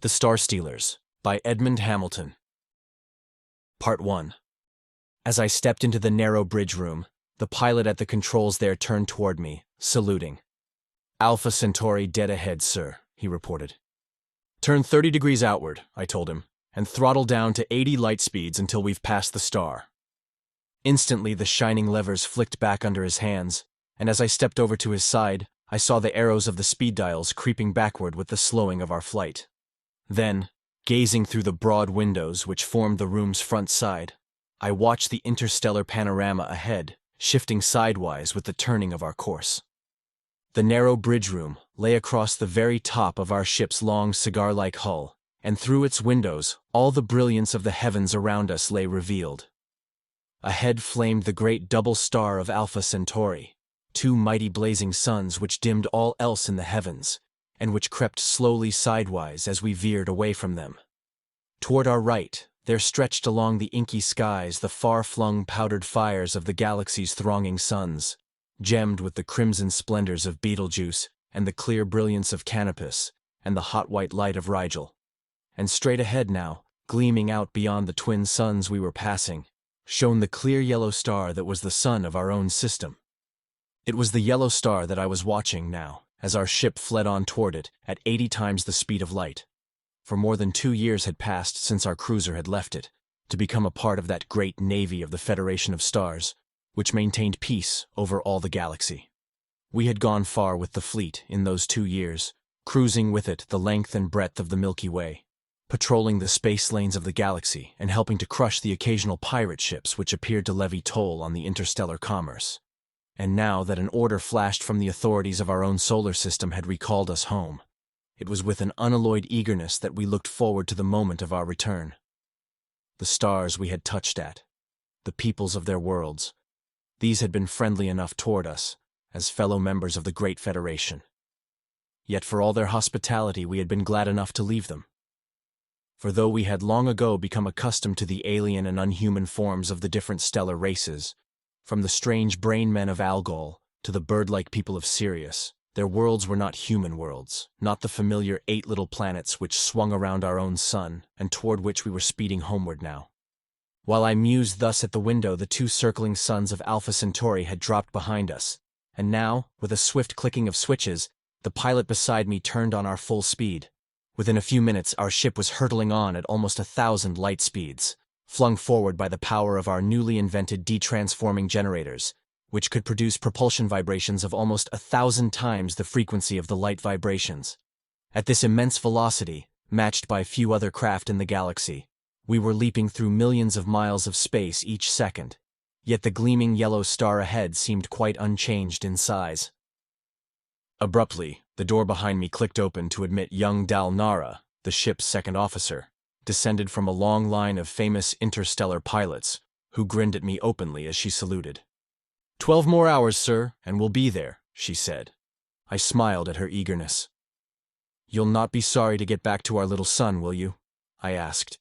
The Star Stealers by Edmond Hamilton. Part 1. As I stepped into the narrow bridge room, the pilot at the controls there turned toward me, saluting. "Alpha Centauri dead ahead, sir," he reported. "Turn 30 degrees outward," I told him, "and throttle down to 80 light speeds until we've passed the star." Instantly the shining levers flicked back under his hands, and as I stepped over to his side, I saw the arrows of the speed dials creeping backward with the slowing of our flight. Then, gazing through the broad windows which formed the room's front side, I watched the interstellar panorama ahead, shifting sidewise with the turning of our course. The narrow bridge room lay across the very top of our ship's long cigar-like hull, and through its windows all the brilliance of the heavens around us lay revealed. Ahead flamed the great double star of Alpha Centauri, two mighty blazing suns which dimmed all else in the heavens, and which crept slowly sidewise as we veered away from them. Toward our right, there stretched along the inky skies the far-flung powdered fires of the galaxy's thronging suns, gemmed with the crimson splendors of Betelgeuse and the clear brilliance of Canopus and the hot white light of Rigel. And straight ahead now, gleaming out beyond the twin suns we were passing, shone the clear yellow star that was the sun of our own system. It was the yellow star that I was watching now, as our ship fled on toward it at 80 times the speed of light. For more than 2 years had passed since our cruiser had left it, to become a part of that great navy of the Federation of Stars, which maintained peace over all the galaxy. We had gone far with the fleet in those 2 years, cruising with it the length and breadth of the Milky Way, patrolling the space lanes of the galaxy and helping to crush the occasional pirate ships which appeared to levy toll on the interstellar commerce. And now that an order flashed from the authorities of our own solar system had recalled us home, it was with an unalloyed eagerness that we looked forward to the moment of our return. The stars we had touched at, the peoples of their worlds, these had been friendly enough toward us, as fellow members of the Great Federation. Yet for all their hospitality we had been glad enough to leave them. For though we had long ago become accustomed to the alien and unhuman forms of the different stellar races, from the strange brain men of Algol to the bird-like people of Sirius, their worlds were not human worlds, not the familiar 8 little planets which swung around our own sun and toward which we were speeding homeward now. While I mused thus at the window, the 2 circling suns of Alpha Centauri had dropped behind us, and now, with a swift clicking of switches, the pilot beside me turned on our full speed. Within a few minutes, our ship was hurtling on at almost 1,000 light speeds, flung forward by the power of our newly invented detransforming generators, which could produce propulsion vibrations of almost 1,000 times the frequency of the light vibrations. At this immense velocity, matched by few other craft in the galaxy, we were leaping through millions of miles of space each second, yet the gleaming yellow star ahead seemed quite unchanged in size. Abruptly, the door behind me clicked open to admit young Dalnara, the ship's second officer, descended from a long line of famous interstellar pilots, who grinned at me openly as she saluted. "12 more hours, sir, and we'll be there," she said. I smiled at her eagerness. "You'll not be sorry to get back to our little sun, will you?" I asked,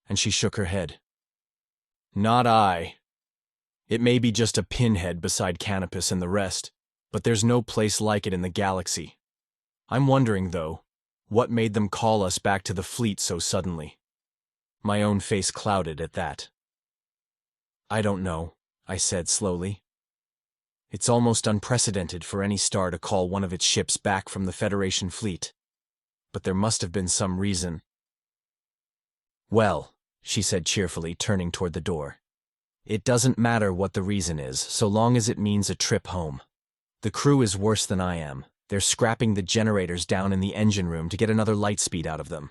and she shook her head. "Not I. It may be just a pinhead beside Canopus and the rest, but there's no place like it in the galaxy. I'm wondering, though, what made them call us back to the fleet so suddenly?" My own face clouded at that. "I don't know," I said slowly. "It's almost unprecedented for any star to call one of its ships back from the Federation fleet. But there must have been some reason." "Well," she said cheerfully, turning toward the door, "it doesn't matter what the reason is, so long as it means a trip home. The crew is worse than I am. They're scrapping the generators down in the engine room to get another light speed out of them."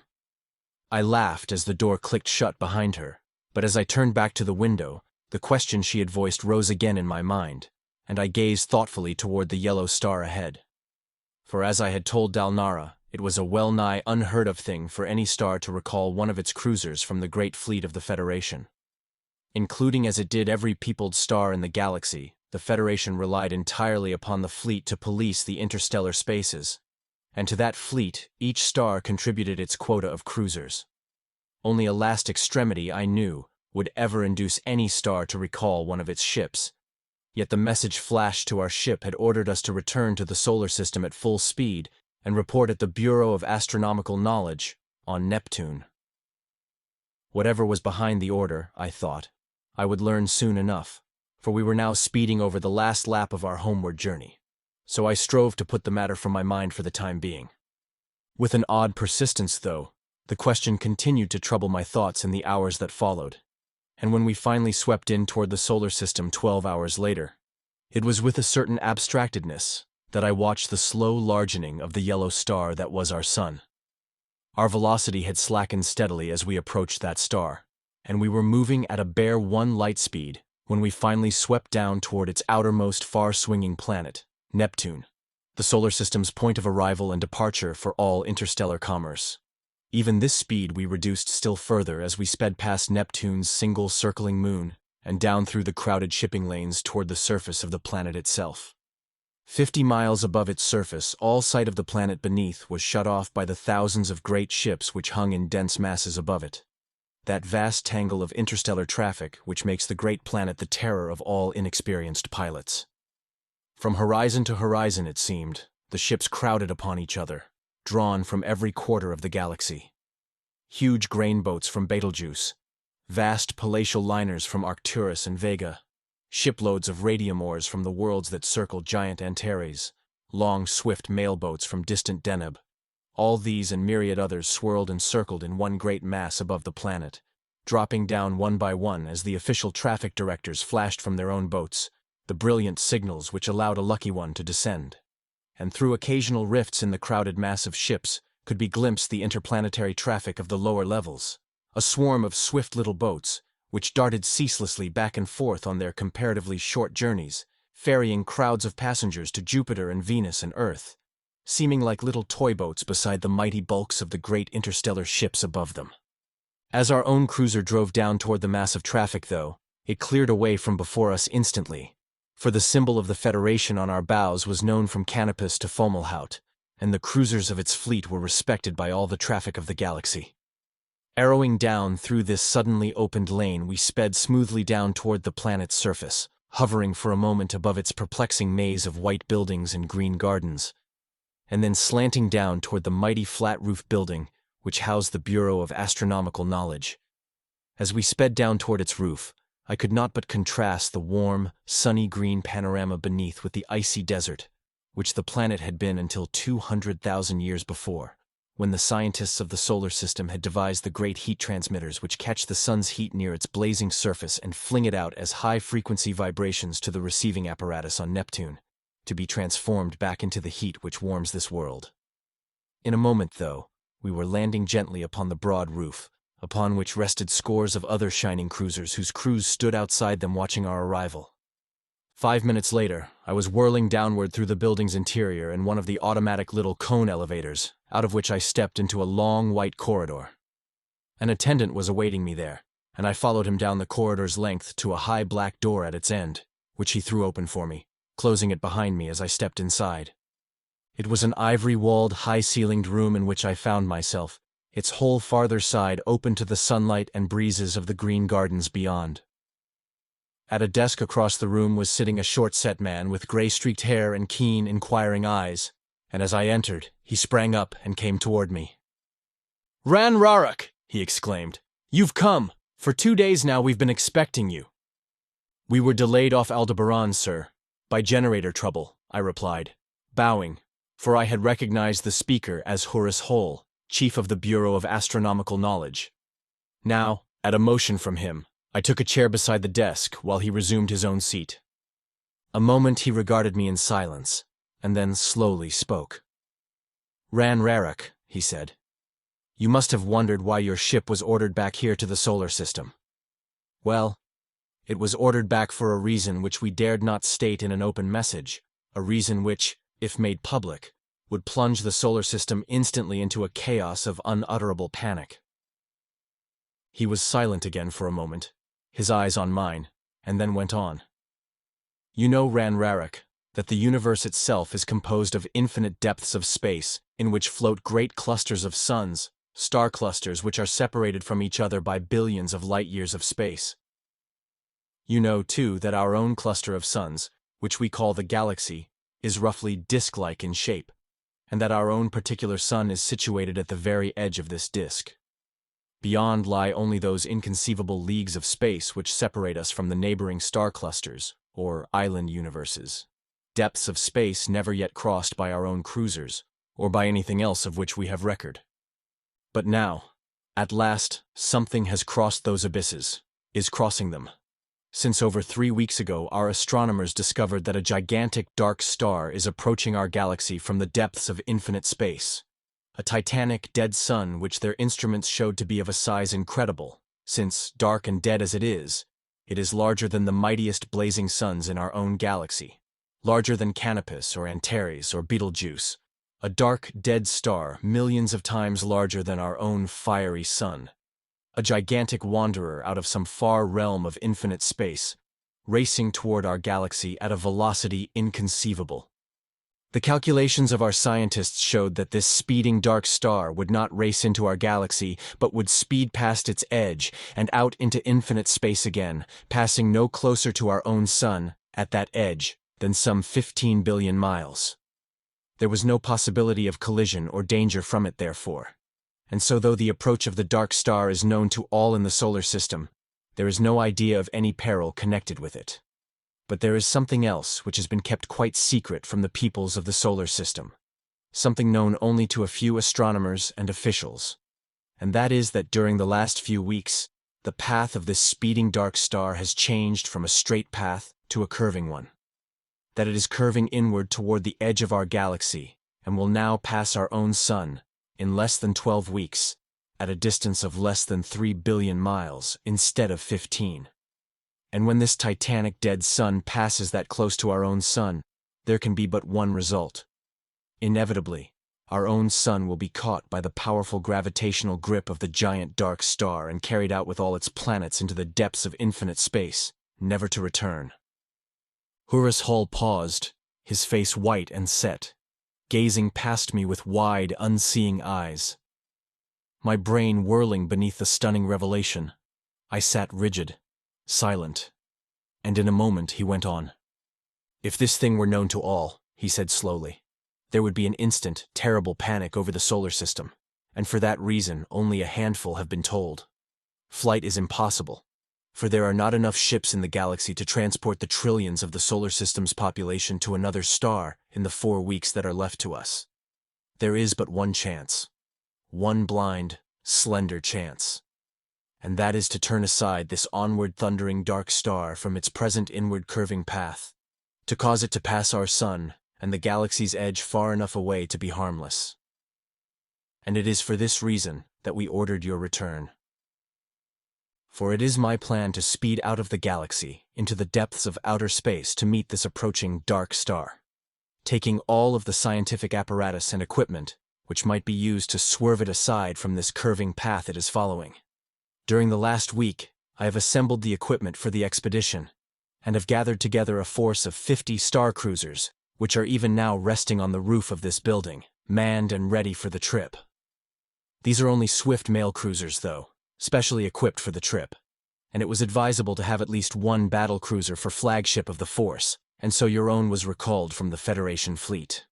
I laughed as the door clicked shut behind her, but as I turned back to the window, the question she had voiced rose again in my mind, and I gazed thoughtfully toward the yellow star ahead. For as I had told Dalnara, it was a well-nigh unheard-of thing for any star to recall one of its cruisers from the great fleet of the Federation. Including as it did every peopled star in the galaxy, the Federation relied entirely upon the fleet to police the interstellar spaces, and to that fleet each star contributed its quota of cruisers. Only a last extremity, I knew, would ever induce any star to recall one of its ships, yet the message flashed to our ship had ordered us to return to the solar system at full speed and report at the Bureau of Astronomical Knowledge, on Neptune. Whatever was behind the order, I thought, I would learn soon enough, for we were now speeding over the last lap of our homeward journey. So I strove to put the matter from my mind for the time being. With an odd persistence, though, the question continued to trouble my thoughts in the hours that followed. And when we finally swept in toward the solar system 12 hours later, it was with a certain abstractedness that I watched the slow largening of the yellow star that was our sun. Our velocity had slackened steadily as we approached that star, and we were moving at a bare 1 light speed when we finally swept down toward its outermost far-swinging planet, Neptune, the solar system's point of arrival and departure for all interstellar commerce. Even this speed we reduced still further as we sped past Neptune's single circling moon and down through the crowded shipping lanes toward the surface of the planet itself. 50 miles above its surface, all sight of the planet beneath was shut off by the thousands of great ships which hung in dense masses above it. That vast tangle of interstellar traffic which makes the great planet the terror of all inexperienced pilots. From horizon to horizon, it seemed, the ships crowded upon each other, drawn from every quarter of the galaxy. Huge grain boats from Betelgeuse, vast palatial liners from Arcturus and Vega, shiploads of radium ores from the worlds that circle giant Antares, long, swift mailboats from distant Deneb. All these and myriad others swirled and circled in one great mass above the planet, dropping down one by one as the official traffic directors flashed from their own boats the brilliant signals which allowed a lucky one to descend. And through occasional rifts in the crowded mass of ships could be glimpsed the interplanetary traffic of the lower levels, a swarm of swift little boats, which darted ceaselessly back and forth on their comparatively short journeys, ferrying crowds of passengers to Jupiter and Venus and Earth, seeming like little toy boats beside the mighty bulks of the great interstellar ships above them. As our own cruiser drove down toward the mass of traffic, though, it cleared away from before us instantly, for the symbol of the Federation on our bows was known from Canopus to Fomalhaut, and the cruisers of its fleet were respected by all the traffic of the galaxy. Arrowing down through this suddenly opened lane, we sped smoothly down toward the planet's surface, hovering for a moment above its perplexing maze of white buildings and green gardens, and then slanting down toward the mighty flat-roof building which housed the Bureau of Astronomical Knowledge. As we sped down toward its roof, I could not but contrast the warm, sunny green panorama beneath with the icy desert, which the planet had been until 200,000 years before, when the scientists of the solar system had devised the great heat transmitters which catch the sun's heat near its blazing surface and fling it out as high-frequency vibrations to the receiving apparatus on Neptune, to be transformed back into the heat which warms this world. In a moment, though, we were landing gently upon the broad roof, upon which rested scores of other shining cruisers whose crews stood outside them watching our arrival. 5 minutes later, I was whirling downward through the building's interior in one of the automatic little cone elevators, out of which I stepped into a long white corridor. An attendant was awaiting me there, and I followed him down the corridor's length to a high black door at its end, which he threw open for me, closing it behind me as I stepped inside. It was an ivory-walled, high-ceilinged room in which I found myself, its whole farther side open to the sunlight and breezes of the green gardens beyond. At a desk across the room was sitting a short-set man with gray-streaked hair and keen, inquiring eyes, and as I entered, he sprang up and came toward me. "Ran Rarak!" he exclaimed. "You've come! For 2 days now we've been expecting you." "We were delayed off Aldebaran, sir, by generator trouble," I replied, bowing, for I had recognized the speaker as Horace Hole, chief of the Bureau of Astronomical Knowledge. Now, at a motion from him, I took a chair beside the desk while he resumed his own seat. A moment he regarded me in silence, and then slowly spoke. "Ran Rarak," he said, "you must have wondered why your ship was ordered back here to the solar system. Well, it was ordered back for a reason which we dared not state in an open message, a reason which, if made public, would plunge the solar system instantly into a chaos of unutterable panic." He was silent again for a moment, his eyes on mine, and then went on. "You know, Ran Rarak, that the universe itself is composed of infinite depths of space in which float great clusters of suns, star clusters which are separated from each other by billions of light-years of space. You know, too, that our own cluster of suns, which we call the galaxy, is roughly disk-like in shape, and that our own particular sun is situated at the very edge of this disk. Beyond lie only those inconceivable leagues of space which separate us from the neighboring star clusters, or island universes. Depths of space never yet crossed by our own cruisers, or by anything else of which we have record. But now, at last, something has crossed those abysses, is crossing them. Since over 3 weeks ago, our astronomers discovered that a gigantic dark star is approaching our galaxy from the depths of infinite space. A titanic, dead sun which their instruments showed to be of a size incredible, since, dark and dead as it is larger than the mightiest blazing suns in our own galaxy, larger than Canopus or Antares or Betelgeuse, a dark, dead star millions of times larger than our own fiery sun. A gigantic wanderer out of some far realm of infinite space, racing toward our galaxy at a velocity inconceivable. The calculations of our scientists showed that this speeding dark star would not race into our galaxy, but would speed past its edge and out into infinite space again, passing no closer to our own sun, at that edge, than some 15 billion miles. There was no possibility of collision or danger from it, therefore. And so though the approach of the dark star is known to all in the solar system, there is no idea of any peril connected with it. But there is something else which has been kept quite secret from the peoples of the solar system, something known only to a few astronomers and officials, and that is that during the last few weeks, the path of this speeding dark star has changed from a straight path to a curving one. That it is curving inward toward the edge of our galaxy, and will now pass our own sun, in less than 12 weeks, at a distance of less than 3 billion miles instead of 15. And when this titanic dead sun passes that close to our own sun, there can be but one result. Inevitably, our own sun will be caught by the powerful gravitational grip of the giant dark star and carried out with all its planets into the depths of infinite space, never to return. Horace Hall paused, his face white and set, gazing past me with wide, unseeing eyes. My brain whirling beneath the stunning revelation, I sat rigid, silent, and in a moment he went on. If this thing were known to all, he said slowly, there would be an instant, terrible panic over the solar system, and for that reason only a handful have been told. Flight is impossible, for there are not enough ships in the galaxy to transport the trillions of the solar system's population to another star in the 4 weeks that are left to us. There is but one chance, one blind, slender chance, and that is to turn aside this onward thundering dark star from its present inward curving path, to cause it to pass our sun and the galaxy's edge far enough away to be harmless. And it is for this reason that we ordered your return. For it is my plan to speed out of the galaxy into the depths of outer space to meet this approaching dark star, taking all of the scientific apparatus and equipment which might be used to swerve it aside from this curving path it is following. During the last week, I have assembled the equipment for the expedition, and have gathered together a force of 50 star cruisers, which are even now resting on the roof of this building, manned and ready for the trip. These are only swift mail cruisers, though, specially equipped for the trip, and it was advisable to have at least one battle cruiser for flagship of the force, and so your own was recalled from the Federation fleet.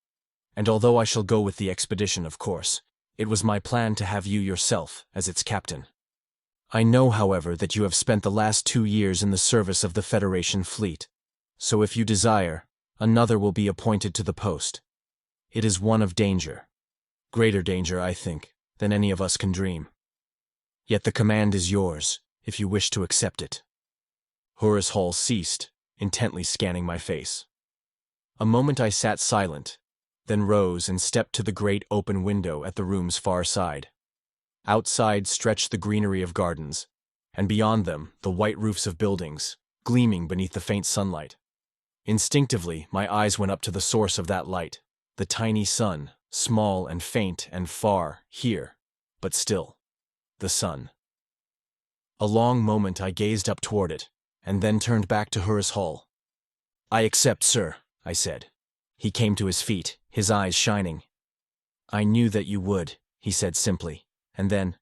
And although I shall go with the expedition, of course, it was my plan to have you yourself as its captain. I know, however, that you have spent the last 2 years in the service of the Federation fleet, so if you desire, another will be appointed to the post. It is one of danger. Greater danger, I think, than any of us can dream. Yet the command is yours, if you wish to accept it. Horace Hall ceased, intently scanning my face. A moment I sat silent, then rose and stepped to the great open window at the room's far side. Outside stretched the greenery of gardens, and beyond them the white roofs of buildings, gleaming beneath the faint sunlight. Instinctively, my eyes went up to the source of that light, the tiny sun, small and faint and far, here, but still, the sun. A long moment I gazed up toward it, and then turned back to Horace Hall. I accept, sir, I said. He came to his feet, his eyes shining. I knew that you would, he said simply. And then,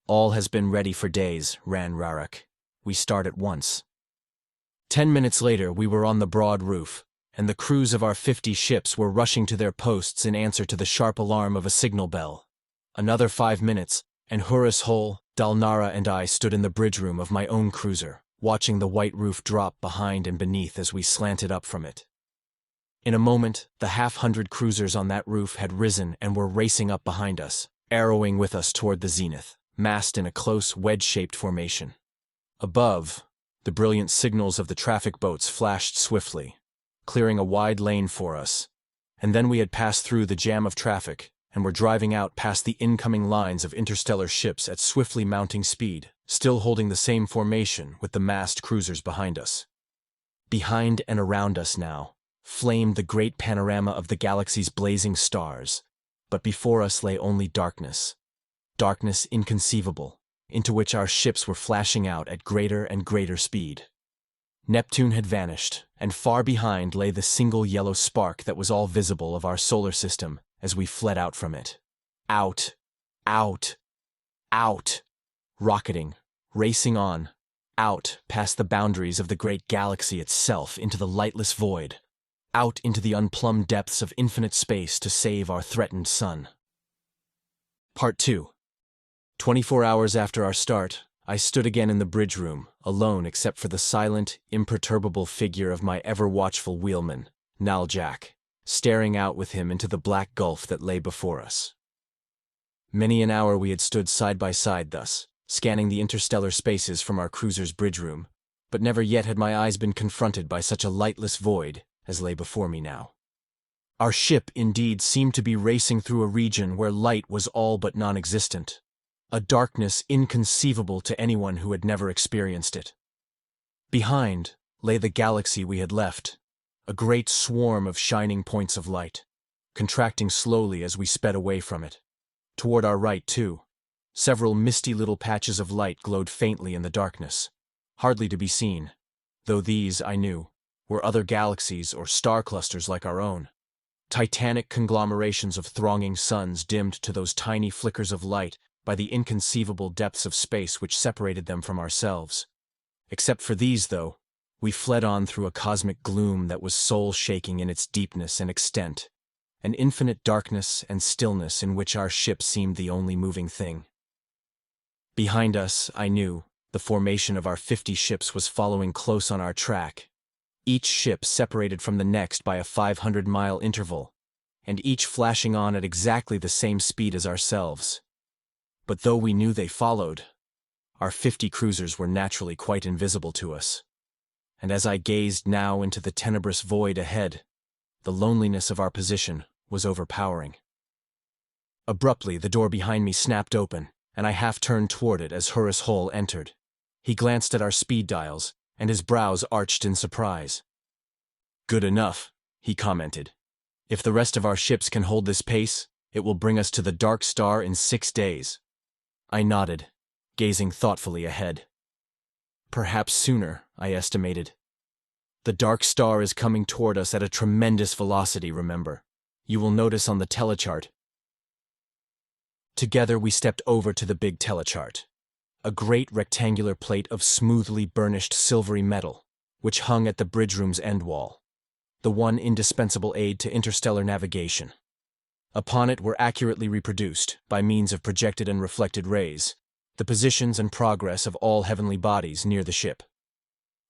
all has been ready for days, ran Rarak. We start at once. 10 minutes later, we were on the broad roof, and the crews of our 50 ships were rushing to their posts in answer to the sharp alarm of a signal bell. Another 5 minutes, and Horace Hole, Dalnara, and I stood in the bridge room of my own cruiser, watching the white roof drop behind and beneath as we slanted up from it. In a moment, the 100 cruisers on that roof had risen and were racing up behind us, arrowing with us toward the zenith, massed in a close, wedge-shaped formation. Above, the brilliant signals of the traffic boats flashed swiftly, clearing a wide lane for us, and then we had passed through the jam of traffic and were driving out past the incoming lines of interstellar ships at swiftly mounting speed, still holding the same formation with the massed cruisers behind us. Behind and around us now flamed the great panorama of the galaxy's blazing stars, but before us lay only darkness, darkness inconceivable, into which our ships were flashing out at greater and greater speed. Neptune had vanished, and far behind lay the single yellow spark that was all visible of our solar system as we fled out from it. Out, out, out, rocketing, racing on, out past the boundaries of the great galaxy itself into the lightless void, out into the unplumbed depths of infinite space to save our threatened sun. Part 2. 24 hours after our start, I stood again in the bridge room, alone except for the silent, imperturbable figure of my ever-watchful wheelman, Naljak, staring out with him into the black gulf that lay before us. Many an hour we had stood side by side thus, scanning the interstellar spaces from our cruiser's bridge room, but never yet had my eyes been confronted by such a lightless void as lay before me now. Our ship, indeed, seemed to be racing through a region where light was all but non-existent, a darkness inconceivable to anyone who had never experienced it. Behind lay the galaxy we had left, a great swarm of shining points of light, contracting slowly as we sped away from it. Toward our right, too, several misty little patches of light glowed faintly in the darkness, hardly to be seen, though these, I knew, were other galaxies or star clusters like our own, titanic conglomerations of thronging suns dimmed to those tiny flickers of light by the inconceivable depths of space which separated them from ourselves. Except for these, though, we fled on through a cosmic gloom that was soul-shaking in its deepness and extent, an infinite darkness and stillness in which our ship seemed the only moving thing. Behind us, I knew, the formation of our 50 ships was following close on our track, each ship separated from the next by a 500-mile interval, and each flashing on at exactly the same speed as ourselves. But though we knew they followed, our 50 cruisers were naturally quite invisible to us, and as I gazed now into the tenebrous void ahead, the loneliness of our position was overpowering. Abruptly, the door behind me snapped open, and I half turned toward it as Horace Hole entered. He glanced at our speed dials, and his brows arched in surprise. "Good enough," he commented. "If the rest of our ships can hold this pace, it will bring us to the Dark Star in 6 days." I nodded, gazing thoughtfully ahead. "Perhaps sooner," I estimated. "The Dark Star is coming toward us at a tremendous velocity, remember. You will notice on the telechart." Together we stepped over to the big telechart, a great rectangular plate of smoothly burnished silvery metal, which hung at the bridge room's end wall, the one indispensable aid to interstellar navigation. Upon it were accurately reproduced, by means of projected and reflected rays, the positions and progress of all heavenly bodies near the ship.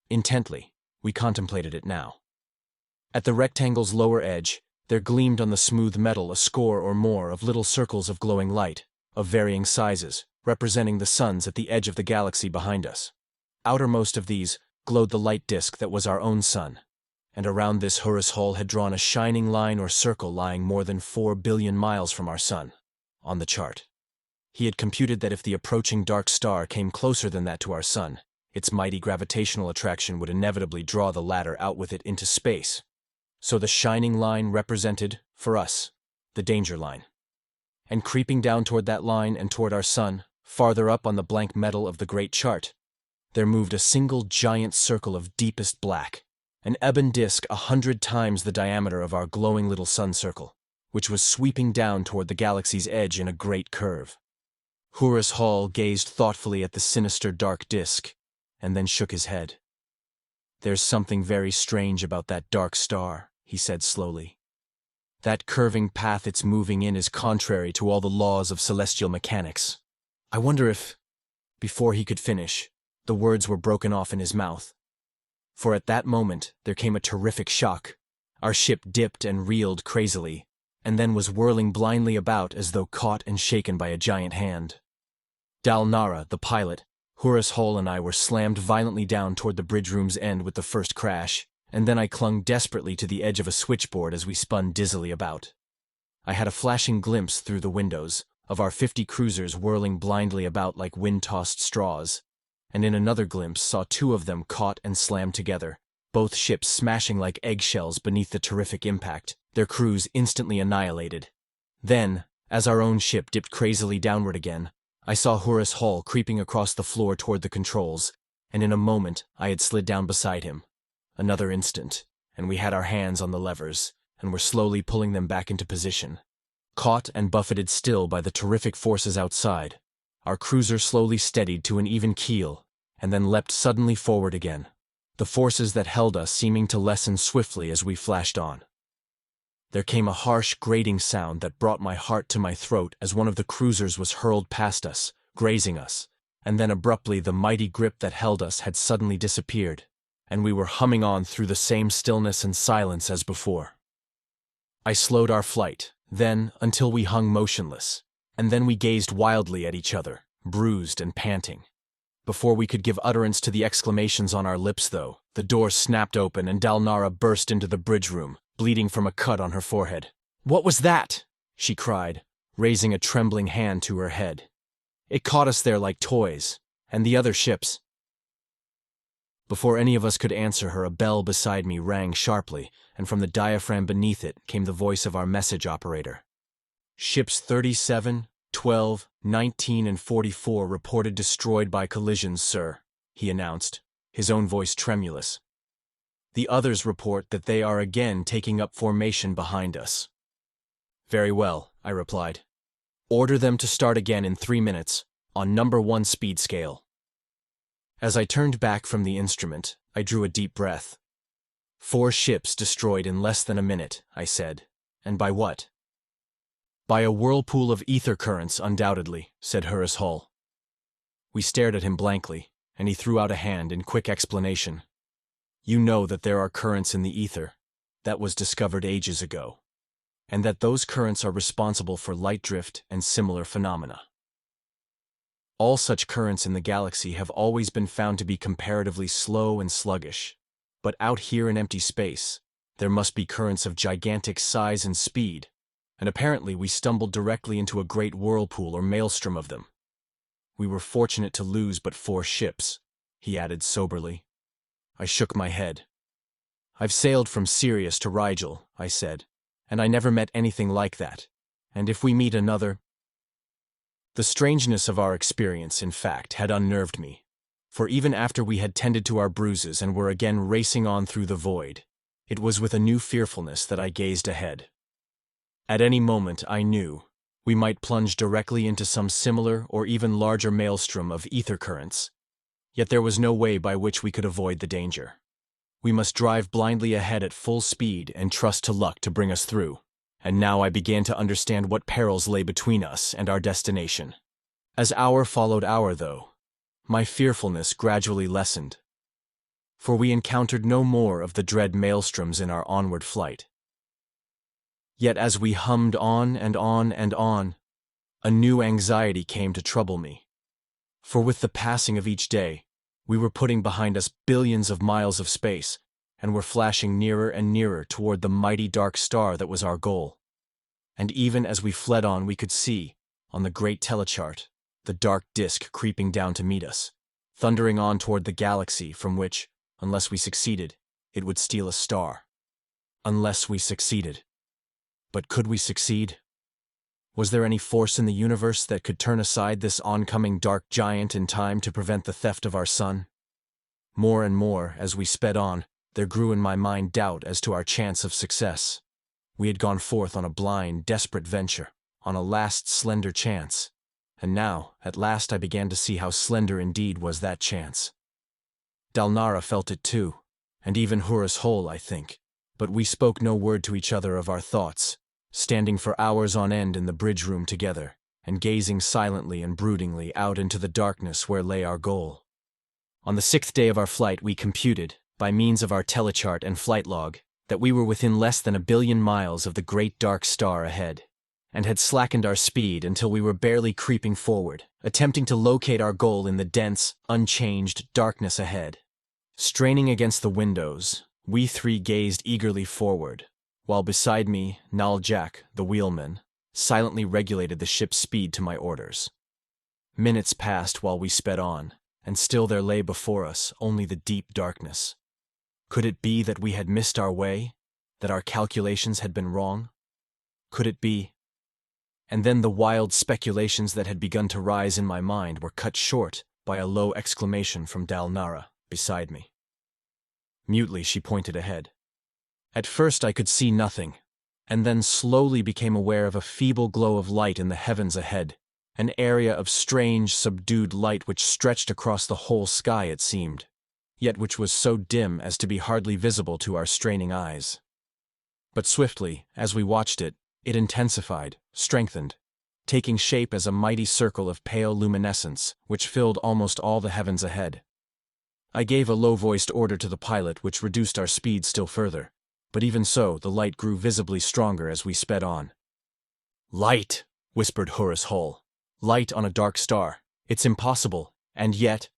Intently, we contemplated it now. At the rectangle's lower edge, there gleamed on the smooth metal a score or more of little circles of glowing light, of varying sizes, representing the suns at the edge of the galaxy behind us. Outermost of these glowed the light disk that was our own sun, and around this Horace Hole had drawn a shining line or circle lying more than 4 billion miles from our sun, on the chart. He had computed that if the approaching dark star came closer than that to our sun, its mighty gravitational attraction would inevitably draw the latter out with it into space. So the shining line represented, for us, the danger line. And creeping down toward that line and toward our sun, farther up on the blank metal of the great chart, there moved a single giant circle of deepest black, an ebon disk 100 times the diameter of our glowing little sun circle, which was sweeping down toward the galaxy's edge in a great curve. Horace Hall gazed thoughtfully at the sinister dark disk, and then shook his head. "There's something very strange about that dark star," he said slowly. That curving path it's moving in is contrary to all the laws of celestial mechanics. I wonder if... Before he could finish, the words were broken off in his mouth. For at that moment, there came a terrific shock. Our ship dipped and reeled crazily, and then was whirling blindly about as though caught and shaken by a giant hand. Dalnara, the pilot, Horace Hall and I were slammed violently down toward the bridge room's end with the first crash, and then I clung desperately to the edge of a switchboard as we spun dizzily about. I had a flashing glimpse through the windows of our 50 cruisers whirling blindly about like wind-tossed straws, and in another glimpse saw 2 of them caught and slammed together, both ships smashing like eggshells beneath the terrific impact, their crews instantly annihilated. Then, as our own ship dipped crazily downward again, I saw Horace Hall creeping across the floor toward the controls, and in a moment I had slid down beside him. Another instant, and we had our hands on the levers, and were slowly pulling them back into position. Caught and buffeted still by the terrific forces outside, our cruiser slowly steadied to an even keel, and then leapt suddenly forward again, the forces that held us seeming to lessen swiftly as we flashed on. There came a harsh, grating sound that brought my heart to my throat as one of the cruisers was hurled past us, grazing us, and then abruptly the mighty grip that held us had suddenly disappeared, and we were humming on through the same stillness and silence as before. I slowed our flight, then until we hung motionless, and then we gazed wildly at each other, bruised and panting. Before we could give utterance to the exclamations on our lips, though, the door snapped open and Dalnara burst into the bridge room, bleeding from a cut on her forehead. "What was that?" she cried, raising a trembling hand to her head. "It caught us there like toys, and the other ships." Before any of us could answer her, a bell beside me rang sharply, and from the diaphragm beneath it came the voice of our message operator. "Ships 37, 12, 19, and 44 reported destroyed by collisions, sir," he announced, his own voice tremulous. "The others report that they are again taking up formation behind us." "Very well," I replied. "Order them to start again in 3 minutes, on number 1 speed scale." As I turned back from the instrument, I drew a deep breath. 4 ships destroyed in less than a minute, I said. And by what? "By a whirlpool of ether currents, undoubtedly," said Horace Hall. We stared at him blankly, and he threw out a hand in quick explanation. "You know that there are currents in the ether. That was discovered ages ago. And that those currents are responsible for light drift and similar phenomena. All such currents in the galaxy have always been found to be comparatively slow and sluggish. But out here in empty space, there must be currents of gigantic size and speed, and apparently we stumbled directly into a great whirlpool or maelstrom of them. We were fortunate to lose but 4 ships," he added soberly. I shook my head. "I've sailed from Sirius to Rigel," I said, "and I never met anything like that. And if we meet another—" The strangeness of our experience, in fact, had unnerved me, for even after we had tended to our bruises and were again racing on through the void, it was with a new fearfulness that I gazed ahead. At any moment, I knew, we might plunge directly into some similar or even larger maelstrom of ether currents, yet there was no way by which we could avoid the danger. We must drive blindly ahead at full speed and trust to luck to bring us through. And now I began to understand what perils lay between us and our destination. As hour followed hour, though, my fearfulness gradually lessened. For we encountered no more of the dread maelstroms in our onward flight. Yet as we hummed on and on and on, a new anxiety came to trouble me. For with the passing of each day, we were putting behind us billions of miles of space, and were flashing nearer and nearer toward the mighty dark star that was our goal. And even as we fled on, we could see, on the great telechart, the dark disk creeping down to meet us, thundering on toward the galaxy from which, unless we succeeded, it would steal a star. Unless we succeeded. But could we succeed? Was there any force in the universe that could turn aside this oncoming dark giant in time to prevent the theft of our sun? More and more, as we sped on, there grew in my mind doubt as to our chance of success. We had gone forth on a blind, desperate venture, on a last slender chance, and now, at last I began to see how slender indeed was that chance. Dalnara felt it too, and even Horace Hall, I think, But we spoke no word to each other of our thoughts, standing for hours on end in the bridge room together, and gazing silently and broodingly out into the darkness where lay our goal. On the 6th day of our flight, we computed, by means of our telechart and flight log, that we were within less than 1 billion miles of the great dark star ahead, and had slackened our speed until we were barely creeping forward, attempting to locate our goal in the dense, unchanged darkness ahead. Straining against the windows, we three gazed eagerly forward, while beside me, Nal Jack, the wheelman, silently regulated the ship's speed to my orders. Minutes passed while we sped on, and still there lay before us only the deep darkness. Could it be that we had missed our way, that our calculations had been wrong? Could it be? And then the wild speculations that had begun to rise in my mind were cut short by a low exclamation from Dalnara, beside me. Mutely she pointed ahead. At first I could see nothing, and then slowly became aware of a feeble glow of light in the heavens ahead, an area of strange, subdued light which stretched across the whole sky, it seemed, yet which was so dim as to be hardly visible to our straining eyes. But swiftly, as we watched it, it intensified, strengthened, taking shape as a mighty circle of pale luminescence which filled almost all the heavens ahead. I gave a low-voiced order to the pilot which reduced our speed still further, but even so the light grew visibly stronger as we sped on. "Light!" whispered Horace Hull. "Light on a dark star. It's impossible, and yet—"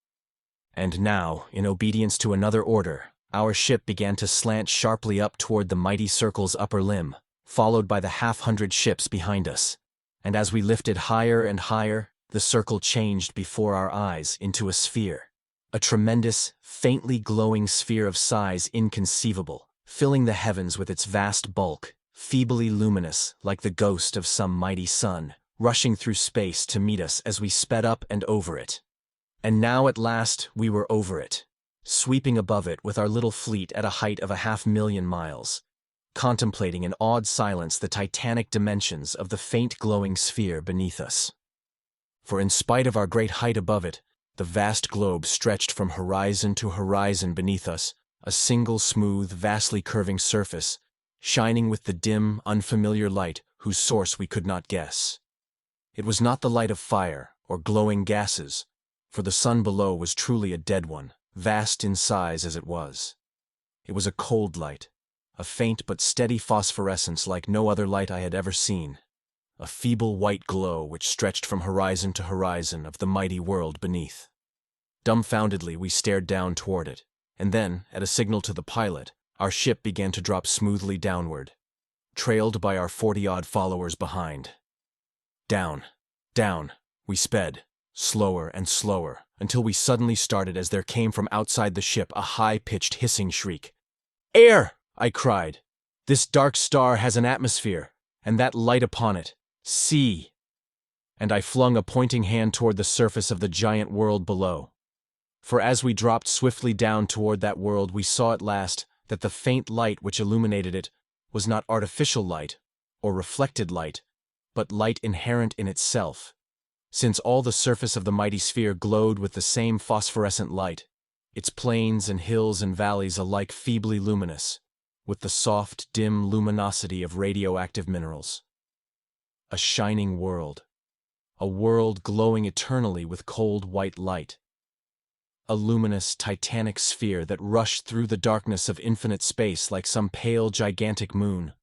And now, in obedience to another order, our ship began to slant sharply up toward the mighty circle's upper limb, followed by the 100 ships behind us. And as we lifted higher and higher, the circle changed before our eyes into a sphere. A tremendous, faintly glowing sphere of size inconceivable, filling the heavens with its vast bulk, feebly luminous like the ghost of some mighty sun, rushing through space to meet us as we sped up and over it. And now at last we were over it, sweeping above it with our little fleet at a height of 500,000 miles, contemplating in awed silence the titanic dimensions of the faint glowing sphere beneath us. For in spite of our great height above it, the vast globe stretched from horizon to horizon beneath us, a single smooth, vastly curving surface, shining with the dim, unfamiliar light whose source we could not guess. It was not the light of fire or glowing gases, for the sun below was truly a dead one, vast in size as it was. It was a cold light, a faint but steady phosphorescence like no other light I had ever seen, a feeble white glow which stretched from horizon to horizon of the mighty world beneath. Dumbfoundedly we stared down toward it, and then, at a signal to the pilot, our ship began to drop smoothly downward, trailed by our 40-odd followers behind. Down, down, we sped, slower and slower, until we suddenly started as there came from outside the ship a high-pitched hissing shriek. "Air!" I cried. "This dark star has an atmosphere, and that light upon it. See!" And I flung a pointing hand toward the surface of the giant world below. For as we dropped swiftly down toward that world, we saw at last that the faint light which illuminated it was not artificial light or reflected light, but light inherent in itself, since all the surface of the mighty sphere glowed with the same phosphorescent light, its plains and hills and valleys alike feebly luminous, with the soft, dim luminosity of radioactive minerals. A shining world, a world glowing eternally with cold white light. A luminous, titanic sphere that rushed through the darkness of infinite space like some pale, gigantic moon.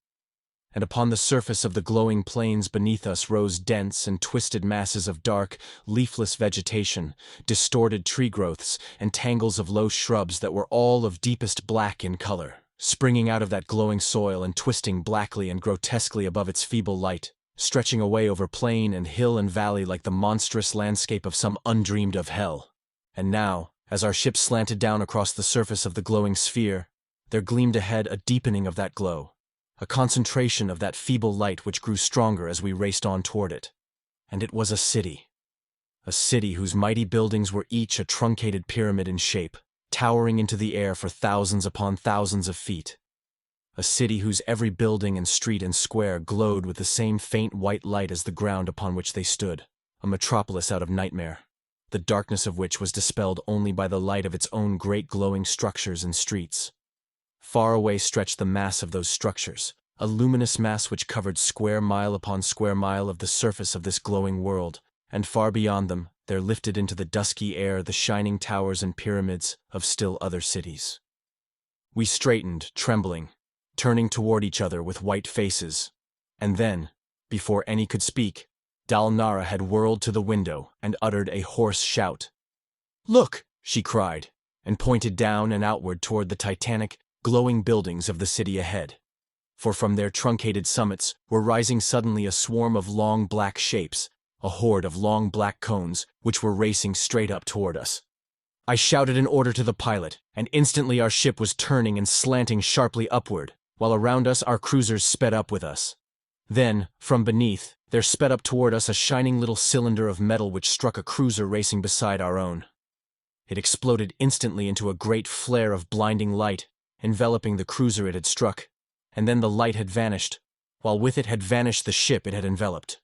And upon the surface of the glowing plains beneath us rose dense and twisted masses of dark, leafless vegetation, distorted tree growths, and tangles of low shrubs that were all of deepest black in color, springing out of that glowing soil and twisting blackly and grotesquely above its feeble light, stretching away over plain and hill and valley like the monstrous landscape of some undreamed of hell. And now, as our ship slanted down across the surface of the glowing sphere, there gleamed ahead a deepening of that glow, a concentration of that feeble light which grew stronger as we raced on toward it. And it was a city whose mighty buildings were each a truncated pyramid in shape, towering into the air for thousands upon thousands of feet. A city whose every building and street and square glowed with the same faint white light as the ground upon which they stood, a metropolis out of nightmare, the darkness of which was dispelled only by the light of its own great glowing structures and streets. far away stretched the mass of those structures, a luminous mass which covered square mile upon square mile of the surface of this glowing world, and far beyond them, there lifted into the dusky air the shining towers and pyramids of still other cities. We straightened, trembling, turning toward each other with white faces, and then, before any could speak, Dalnara had whirled to the window and uttered a hoarse shout. "Look!" she cried, and pointed down and outward toward the titanic, glowing buildings of the city ahead. For from their truncated summits were rising suddenly a swarm of long black shapes, a horde of long black cones which were racing straight up toward us. I shouted an order to the pilot, and instantly our ship was turning and slanting sharply upward, while around us our cruisers sped up with us. Then, from beneath, there sped up toward us a shining little cylinder of metal which struck a cruiser racing beside our own. It exploded instantly into a great flare of blinding light, enveloping the cruiser it had struck, and then the light had vanished, while with it had vanished the ship it had enveloped.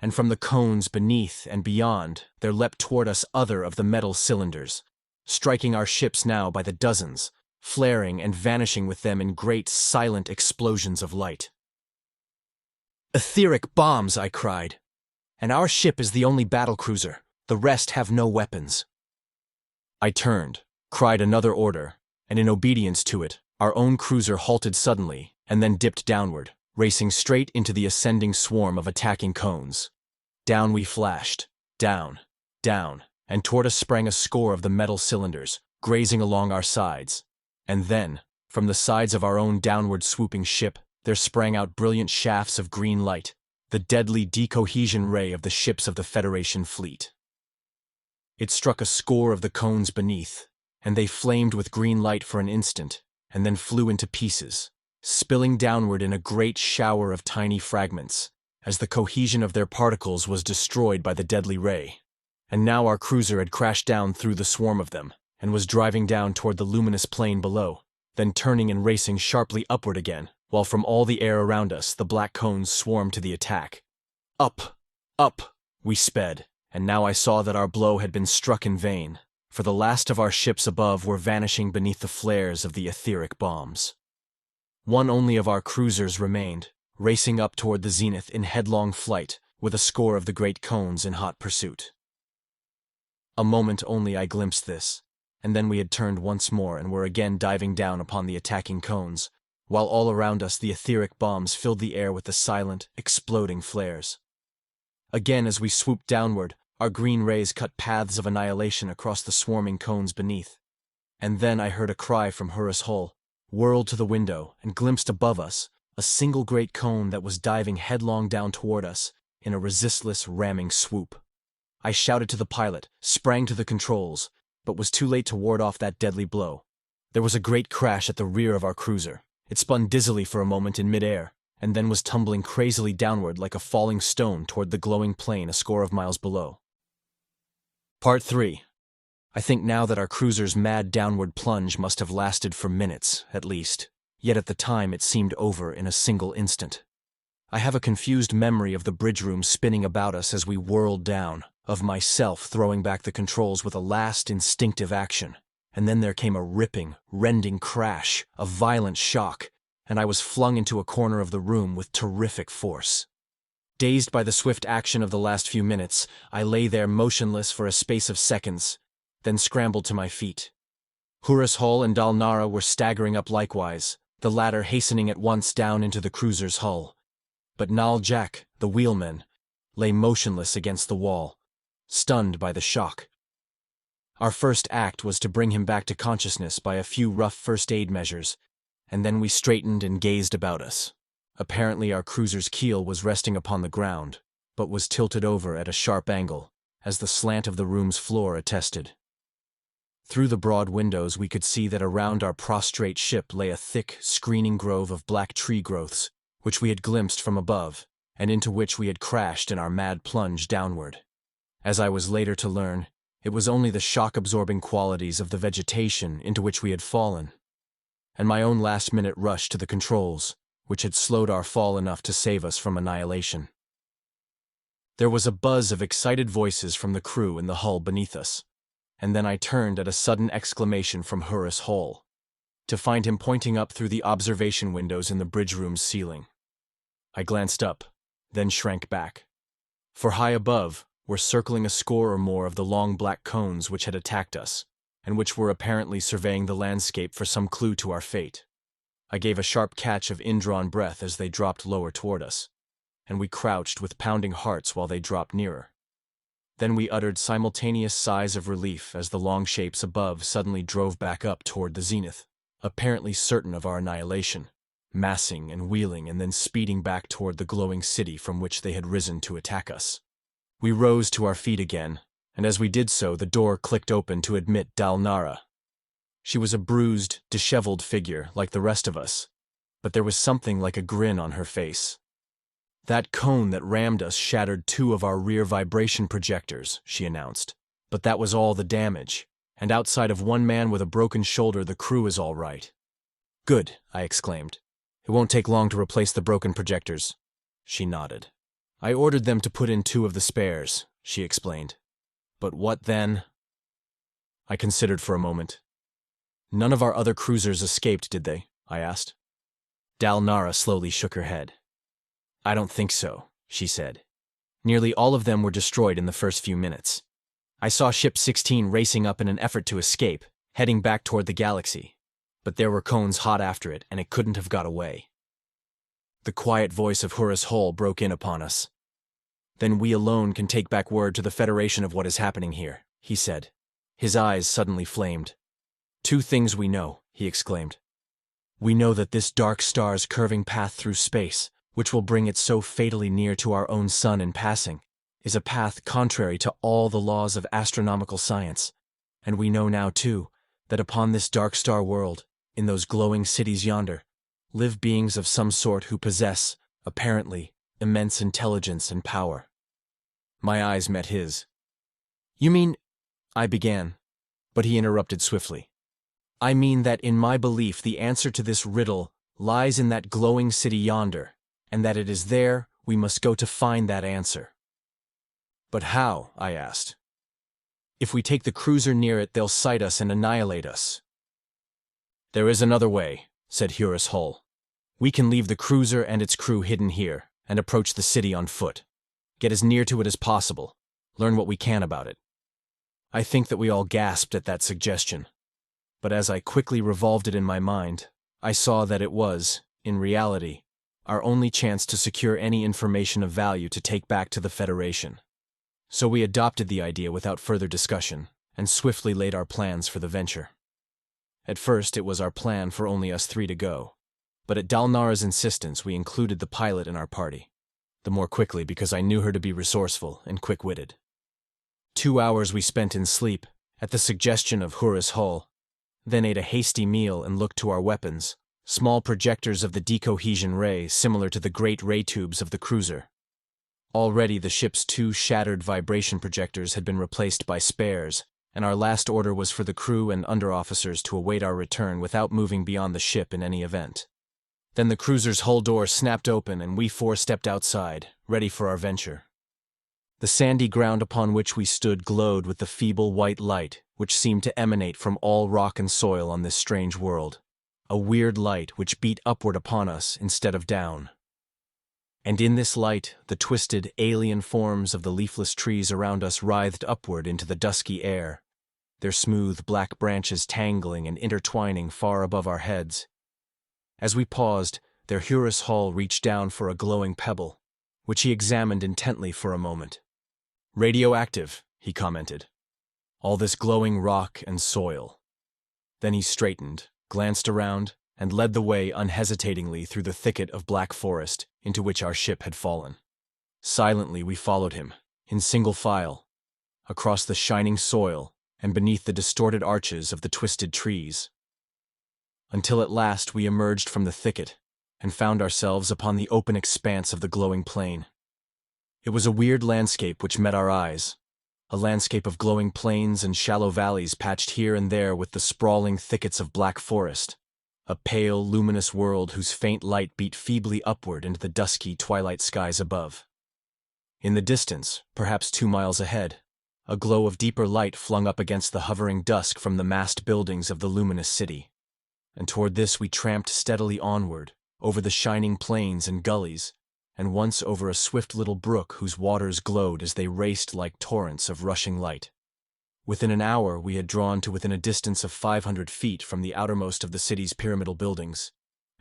And from the cones beneath and beyond there leapt toward us other of the metal cylinders, striking our ships now by the dozens, flaring and vanishing with them in great, silent explosions of light. "Etheric bombs!" I cried. "And our ship is the only battlecruiser. The rest have no weapons." I turned, cried another order, and in obedience to it, our own cruiser halted suddenly and then dipped downward, racing straight into the ascending swarm of attacking cones. Down we flashed, down, down, and toward us sprang a score of the metal cylinders, grazing along our sides. And then, from the sides of our own downward swooping ship, there sprang out brilliant shafts of green light, the deadly decohesion ray of the ships of the Federation fleet. It struck a score of the cones beneath, and they flamed with green light for an instant, and then flew into pieces, spilling downward in a great shower of tiny fragments, as the cohesion of their particles was destroyed by the deadly ray. And now our cruiser had crashed down through the swarm of them, and was driving down toward the luminous plain below, then turning and racing sharply upward again, while from all the air around us the black cones swarmed to the attack. Up, up, we sped, and now I saw that our blow had been struck in vain, for the last of our ships above were vanishing beneath the flares of the etheric bombs. One only of our cruisers remained, racing up toward the zenith in headlong flight, with a score of the great cones in hot pursuit. A moment only I glimpsed this, and then we had turned once more and were again diving down upon the attacking cones, while all around us the etheric bombs filled the air with the silent, exploding flares. Again as we swooped downward, our green rays cut paths of annihilation across the swarming cones beneath. And then I heard a cry from Horus Hull, whirled to the window, and glimpsed above us a single great cone that was diving headlong down toward us in a resistless, ramming swoop. I shouted to the pilot, sprang to the controls, but was too late to ward off that deadly blow. There was a great crash at the rear of our cruiser. It spun dizzily for a moment in midair, and then was tumbling crazily downward like a falling stone toward the glowing plain a score of miles below. Part 3. I think now that our cruiser's mad downward plunge must have lasted for minutes, at least, yet at the time it seemed over in a single instant. I have a confused memory of the bridge room spinning about us as we whirled down, of myself throwing back the controls with a last instinctive action, and then there came a ripping, rending crash, a violent shock, and I was flung into a corner of the room with terrific force. Dazed by the swift action of the last few minutes, I lay there motionless for a space of seconds, then scrambled to my feet. Horus Hull and Dalnara were staggering up likewise, the latter hastening at once down into the cruiser's hull. But Nal Jack, the wheelman, lay motionless against the wall, stunned by the shock. Our first act was to bring him back to consciousness by a few rough first-aid measures, and then we straightened and gazed about us. Apparently our cruiser's keel was resting upon the ground, but was tilted over at a sharp angle, as the slant of the room's floor attested. Through the broad windows we could see that around our prostrate ship lay a thick, screening grove of black tree growths, which we had glimpsed from above, and into which we had crashed in our mad plunge downward. As I was later to learn, it was only the shock-absorbing qualities of the vegetation into which we had fallen, and my own last-minute rush to the controls, which had slowed our fall enough to save us from annihilation. There was a buzz of excited voices from the crew in the hull beneath us, and then I turned at a sudden exclamation from Horus Hull. to find him pointing up through the observation windows in the bridge room's ceiling. I glanced up, then shrank back. For high above were circling a score or more of the long black cones which had attacked us, and which were apparently surveying the landscape for some clue to our fate. I gave a sharp catch of indrawn breath as they dropped lower toward us, and we crouched with pounding hearts while they dropped nearer. Then we uttered simultaneous sighs of relief as the long shapes above suddenly drove back up toward the zenith, apparently certain of our annihilation, massing and wheeling and then speeding back toward the glowing city from which they had risen to attack us. We rose to our feet again, and as we did so, the door clicked open to admit Dalnara. She was a bruised, disheveled figure like the rest of us, but there was something like a grin on her face. "That cone that rammed us shattered 2 of our rear vibration projectors," she announced. "But that was all the damage, and outside of 1 man with a broken shoulder, the crew is all right." "Good," I exclaimed. "It won't take long to replace the broken projectors." She nodded. "I ordered them to put in 2 of the spares," she explained. "But what then?" I considered for a moment. "None of our other cruisers escaped, did they?" I asked. Dalnara slowly shook her head. "I don't think so," she said. "Nearly all of them were destroyed in the first few minutes. I saw Ship 16 racing up in an effort to escape, heading back toward the galaxy. But there were cones hot after it, and it couldn't have got away." The quiet voice of Horace Hull broke in upon us. "Then we alone can take back word to the Federation of what is happening here," he said. His eyes suddenly flamed. "2 things we know," he exclaimed. "We know that this dark star's curving path through space, which will bring it so fatally near to our own sun in passing, is a path contrary to all the laws of astronomical science. And we know now, too, that upon this dark star world, in those glowing cities yonder, live beings of some sort who possess, apparently, immense intelligence and power." My eyes met his. "You mean—" I began, but he interrupted swiftly. "I mean that in my belief the answer to this riddle lies in that glowing city yonder, and that it is there we must go to find that answer." "But how?" I asked. "If we take the cruiser near it, they'll sight us and annihilate us." "There is another way," said Horace Hull. "We can leave the cruiser and its crew hidden here, and approach the city on foot. Get as near to it as possible, learn what we can about it." I think that we all gasped at that suggestion. But as I quickly revolved it in my mind, I saw that it was, in reality, our only chance to secure any information of value to take back to the Federation. So we adopted the idea without further discussion, and swiftly laid our plans for the venture. At first it was our plan for only us 3 to go, but at Dalnara's insistence we included the pilot in our party, the more quickly because I knew her to be resourceful and quick-witted. 2 hours we spent in sleep, at the suggestion of Horace Hull, then ate a hasty meal and looked to our weapons, small projectors of the decohesion ray similar to the great ray tubes of the cruiser. Already the ship's 2 shattered vibration projectors had been replaced by spares, and our last order was for the crew and under-officers to await our return without moving beyond the ship in any event. Then the cruiser's hull door snapped open and we 4 stepped outside, ready for our venture. The sandy ground upon which we stood glowed with the feeble white light which seemed to emanate from all rock and soil on this strange world, a weird light which beat upward upon us instead of down. And in this light, the twisted, alien forms of the leafless trees around us writhed upward into the dusky air, their smooth black branches tangling and intertwining far above our heads. As we paused, their Horace Hull reached down for a glowing pebble, which he examined intently for a moment. "Radioactive," he commented. "All this glowing rock and soil." Then he straightened, glanced around, and led the way unhesitatingly through the thicket of black forest into which our ship had fallen. Silently we followed him, in single file, across the shining soil and beneath the distorted arches of the twisted trees, until at last we emerged from the thicket and found ourselves upon the open expanse of the glowing plain. It was a weird landscape which met our eyes, a landscape of glowing plains and shallow valleys patched here and there with the sprawling thickets of black forest, a pale, luminous world whose faint light beat feebly upward into the dusky twilight skies above. In the distance, perhaps 2 miles ahead, a glow of deeper light flung up against the hovering dusk from the massed buildings of the luminous city. and toward this we tramped steadily onward, over the shining plains and gullies, and once over a swift little brook whose waters glowed as they raced like torrents of rushing light. Within an hour we had drawn to within a distance of 500 feet from the outermost of the city's pyramidal buildings,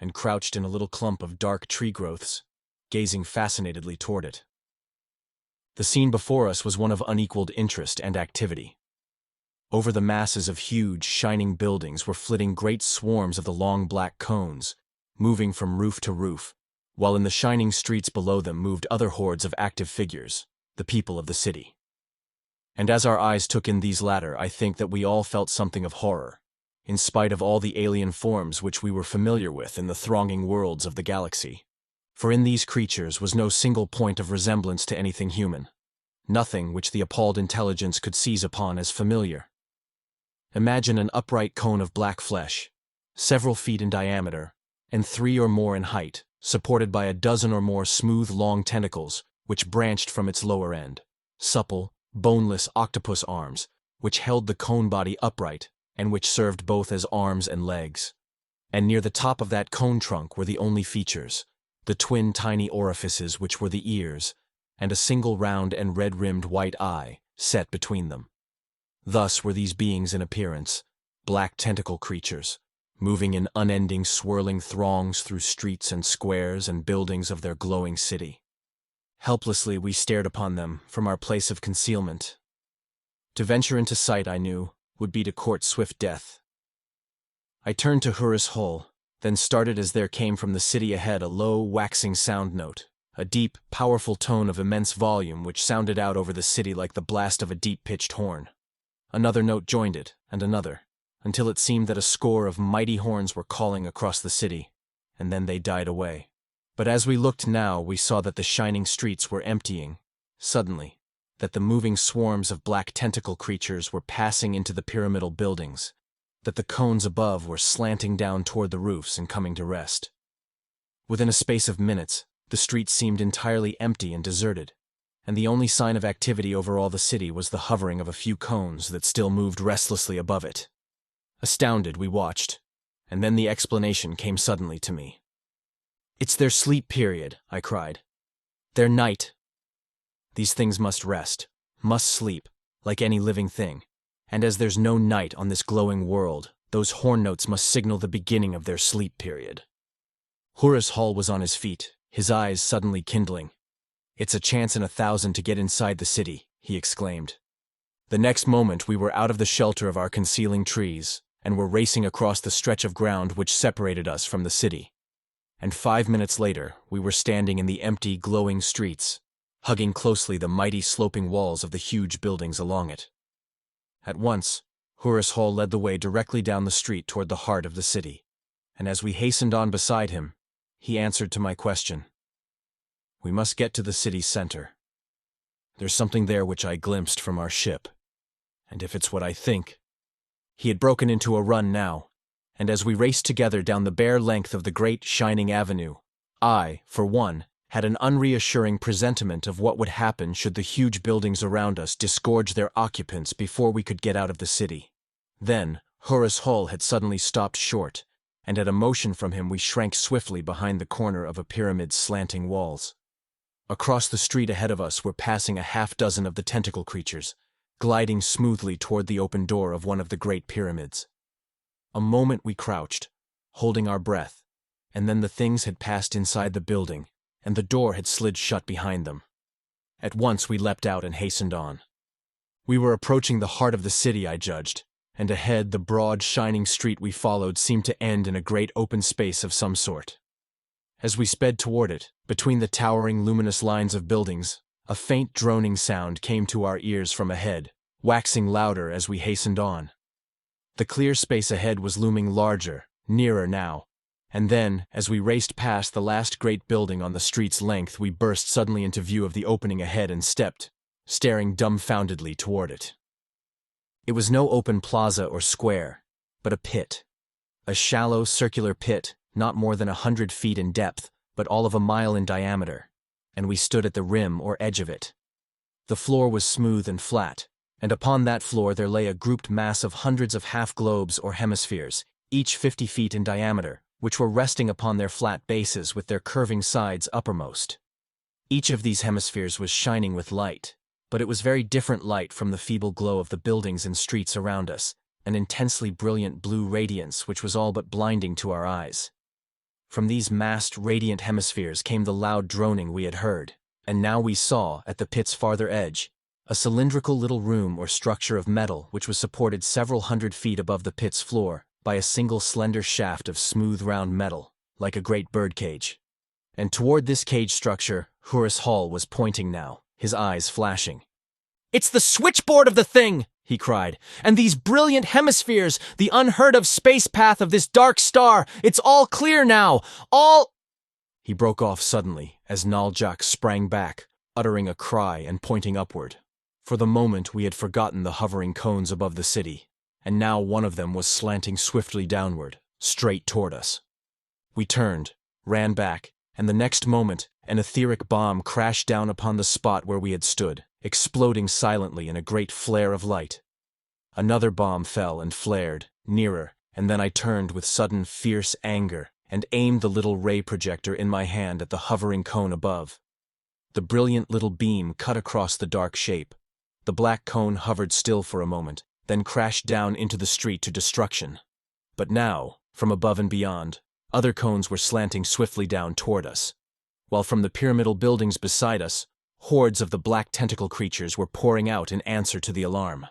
and crouched in a little clump of dark tree growths, gazing fascinatedly toward it. The scene before us was one of unequaled interest and activity. Over the masses of huge, shining buildings were flitting great swarms of the long black cones, moving from roof to roof, while in the shining streets below them moved other hordes of active figures, the people of the city. And as our eyes took in these latter, I think that we all felt something of horror, in spite of all the alien forms which we were familiar with in the thronging worlds of the galaxy. For in these creatures was no single point of resemblance to anything human, nothing which the appalled intelligence could seize upon as familiar. Imagine an upright cone of black flesh, several feet in diameter, and 3 or more in height, supported by a dozen or more smooth long tentacles which branched from its lower end, supple, boneless octopus arms, which held the cone body upright and which served both as arms and legs. And near the top of that cone trunk were the only features, the twin tiny orifices which were the ears, and a single round and red-rimmed white eye set between them. Thus were these beings in appearance, black tentacle creatures, moving in unending swirling throngs through streets and squares and buildings of their glowing city. Helplessly we stared upon them from our place of concealment. To venture into sight, I knew, would be to court swift death. I turned to Horus Hull, then started as there came from the city ahead a low, waxing sound note, a deep, powerful tone of immense volume which sounded out over the city like the blast of a deep-pitched horn. Another note joined it, and another, until it seemed that a score of mighty horns were calling across the city, and then they died away. But as we looked now, we saw that the shining streets were emptying, suddenly, that the moving swarms of black tentacle creatures were passing into the pyramidal buildings, that the cones above were slanting down toward the roofs and coming to rest. Within a space of minutes, the streets seemed entirely empty and deserted, and the only sign of activity over all the city was the hovering of a few cones that still moved restlessly above it. Astounded, we watched, and then the explanation came suddenly to me. "It's their sleep period," I cried. "Their night. These things must rest, must sleep, like any living thing, and as there's no night on this glowing world, those horn notes must signal the beginning of their sleep period." Horus Hull was on his feet, his eyes suddenly kindling. "It's a chance in 1,000 to get inside the city," he exclaimed. The next moment we were out of the shelter of our concealing trees, and were racing across the stretch of ground which separated us from the city. And 5 minutes later, we were standing in the empty, glowing streets, hugging closely the mighty sloping walls of the huge buildings along it. At once, Horus Hull led the way directly down the street toward the heart of the city, and as we hastened on beside him, he answered to my question. "We must get to the city's center. There's something there which I glimpsed from our ship, and if it's what I think—" He had broken into a run now, and as we raced together down the bare length of the great, shining avenue, I, for one, had an unreassuring presentiment of what would happen should the huge buildings around us disgorge their occupants before we could get out of the city. Then, Horus Hull had suddenly stopped short, and at a motion from him we shrank swiftly behind the corner of a pyramid's slanting walls. Across the street ahead of us were passing a half-dozen of the tentacle creatures, gliding smoothly toward the open door of one of the great pyramids. A moment we crouched, holding our breath, and then the things had passed inside the building, and the door had slid shut behind them. At once we leapt out and hastened on. We were approaching the heart of the city, I judged, and ahead the broad, shining street we followed seemed to end in a great open space of some sort. As we sped toward it, between the towering luminous lines of buildings, a faint droning sound came to our ears from ahead, waxing louder as we hastened on. The clear space ahead was looming larger, nearer now, and then, as we raced past the last great building on the street's length, we burst suddenly into view of the opening ahead and stepped, staring dumbfoundedly toward it. It was no open plaza or square, but a pit. A shallow, circular pit, not more than 100 feet in depth, but all of a mile in diameter, and we stood at the rim or edge of it. The floor was smooth and flat, and upon that floor there lay a grouped mass of hundreds of half-globes or hemispheres, each 50 feet in diameter, which were resting upon their flat bases with their curving sides uppermost. Each of these hemispheres was shining with light, but it was very different light from the feeble glow of the buildings and streets around us, an intensely brilliant blue radiance which was all but blinding to our eyes. From these massed, radiant hemispheres came the loud droning we had heard, and now we saw, at the pit's farther edge, a cylindrical little room or structure of metal which was supported several hundred feet above the pit's floor by a single slender shaft of smooth round metal, like a great birdcage. And toward this cage structure, Horace Hall was pointing now, his eyes flashing. "It's the switchboard of the thing!" he cried. "And these brilliant hemispheres, the unheard-of space path of this dark star, it's all clear now, all—" He broke off suddenly as Naljak sprang back, uttering a cry and pointing upward. For the moment we had forgotten the hovering cones above the city, and now one of them was slanting swiftly downward, straight toward us. We turned, ran back, and the next moment an etheric bomb crashed down upon the spot where we had stood, exploding silently in a great flare of light. Another bomb fell and flared, nearer, and then I turned with sudden fierce anger and aimed the little ray projector in my hand at the hovering cone above. The brilliant little beam cut across the dark shape. The black cone hovered still for a moment, then crashed down into the street to destruction. But now, from above and beyond, other cones were slanting swiftly down toward us, while from the pyramidal buildings beside us, hordes of the black tentacle creatures were pouring out in answer to the alarm.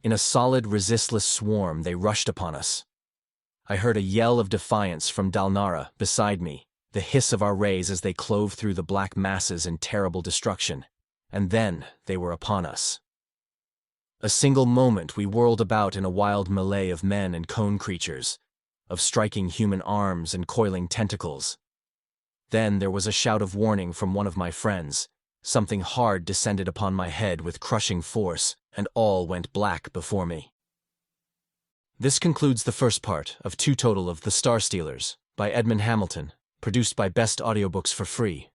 In a solid, resistless swarm, they rushed upon us. I heard a yell of defiance from Dalnara beside me, the hiss of our rays as they clove through the black masses in terrible destruction, and then they were upon us. A single moment we whirled about in a wild melee of men and cone creatures, of striking human arms and coiling tentacles. Then there was a shout of warning from one of my friends. Something hard descended upon my head with crushing force, and all went black before me. This concludes the first part of 2 total of The Star Stealers by Edmond Hamilton, produced by Best Audiobooks for free.